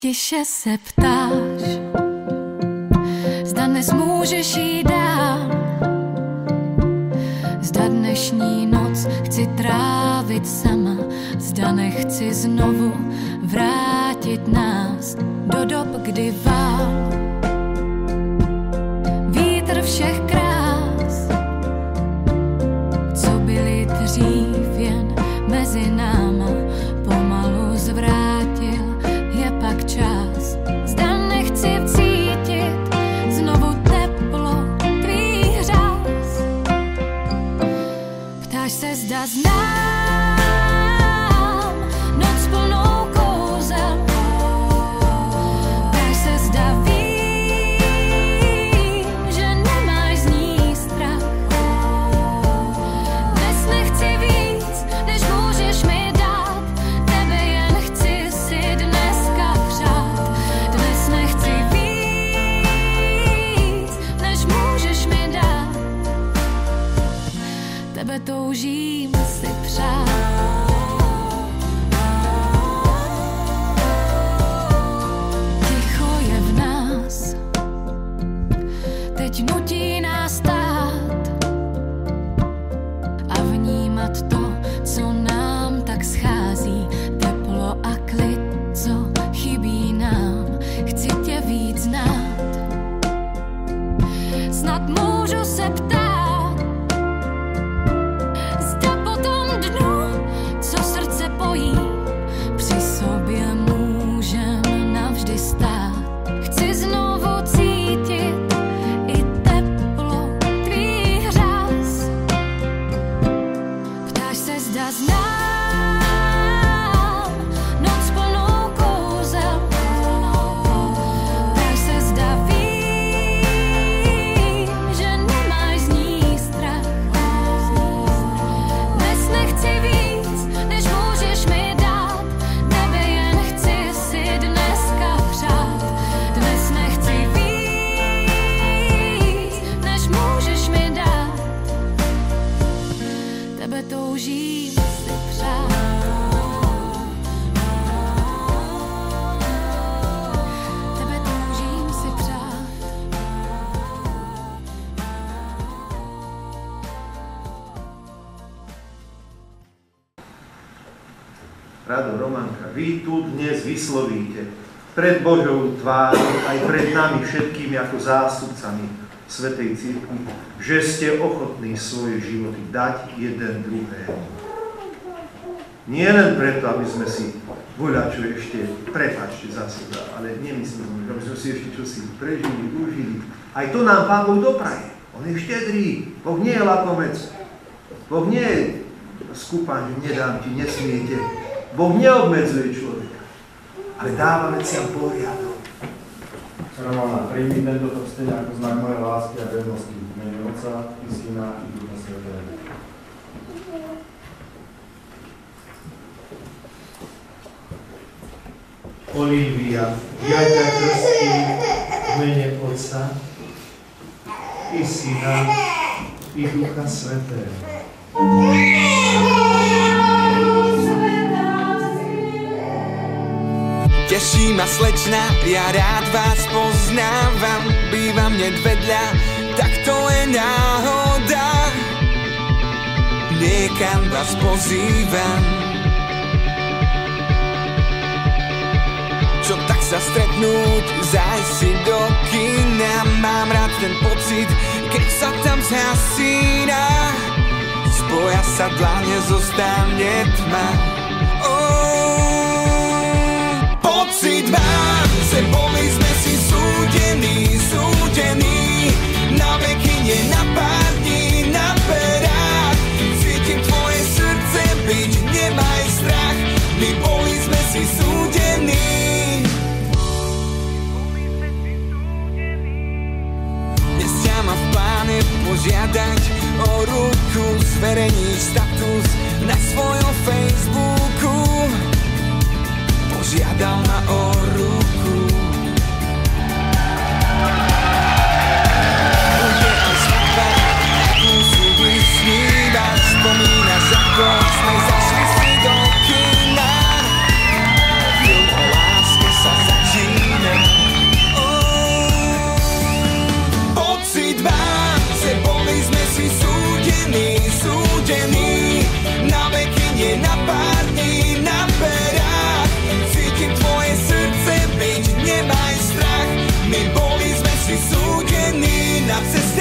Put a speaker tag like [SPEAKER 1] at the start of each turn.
[SPEAKER 1] Tiše se ptáš, zda dnes můžeš jít dál, zda dnešní noc chci trávit sama, zda nechci znovu vrátit nás do dob, kdy vál vítr všech krás, co byly dřív jen mezi náma, pomalu zvrátil je pak čas. Zda nechci cítit znovu teplo tvých řas. Ptáš se, zda znám noc plnou kouzel. Ptáš se, zda vím, že nemáš z ní strach. Dnes nechci víc, než můžeš mi dát, tebe jen chci si dneska přát. Dnes nechci víc, než můžeš mi dát, tebe toužím si přát. Ticho je v nás, teď nutí nás stát a vnímat to, co nám tak schází, teplo a klid, co chybí nám. Chci tě víc znát, snad můžu se ptát, zda po tom dnu, co srdce pojí, při sobě můžem navždy stát. Chci znovu cítit i teplo tvých řas. Ptáš se, zda znám noc plnou kouzel. Ptáš se, zda vím, že nemáš z ní strach. Dnes nechci víc, než můžeš mi dát, tebe jen chci si dneska přát. Dnes nechci víc, než můžeš mi dát, tebe toužím si přát. Tebe toužím si přát.
[SPEAKER 2] Rado, Romanka, vy tu dnes vyslovíte pred Božou tvárou aj pred nami všetkými ako zástupcami Svätej Cirkvi, že ste ochotní svoje životy dať jeden druhému. Nie len preto, aby sme si voľačo ešte, prepáčte za seba, ale nemyslím, aby sme si ešte čosi prežili, užili. Aj to nám Pán Boh dopraje. On je štedrý, Boh nie je lakomec. Boh nie je skúpaň, že nedám ti, nesmiete. Boh neobmedzuje človeka, ale dáva veciam poriadok.
[SPEAKER 3] Romana, príjmi tento prsteň ako znak mojej lásky a vernosti v mene Otca i Syna i Ducha Svätého.
[SPEAKER 4] Olivia, ja ťa krstím v mene Otca i Syna i Ducha Svätého.
[SPEAKER 5] Teší ma slečna, ja rád vás poznávam, bývam hneď vedľa, tak to je náhoda. Niekam vás pozývam, čo tak sa stretnúť, zájsť si do kina. Mám rád ten pocit, keď sa tam zhasína, spoja sa dlane, zostane tma. Pocit mám, že boli sme si súdení, na veky, nie na pár dní, na perách. Cítim tvoje srdce byť, nemaj strach, my boli sme si súdení. Dnes ťa má v pláne požiadať o ruku, zverejníš status na svojom Facebooku. na ceste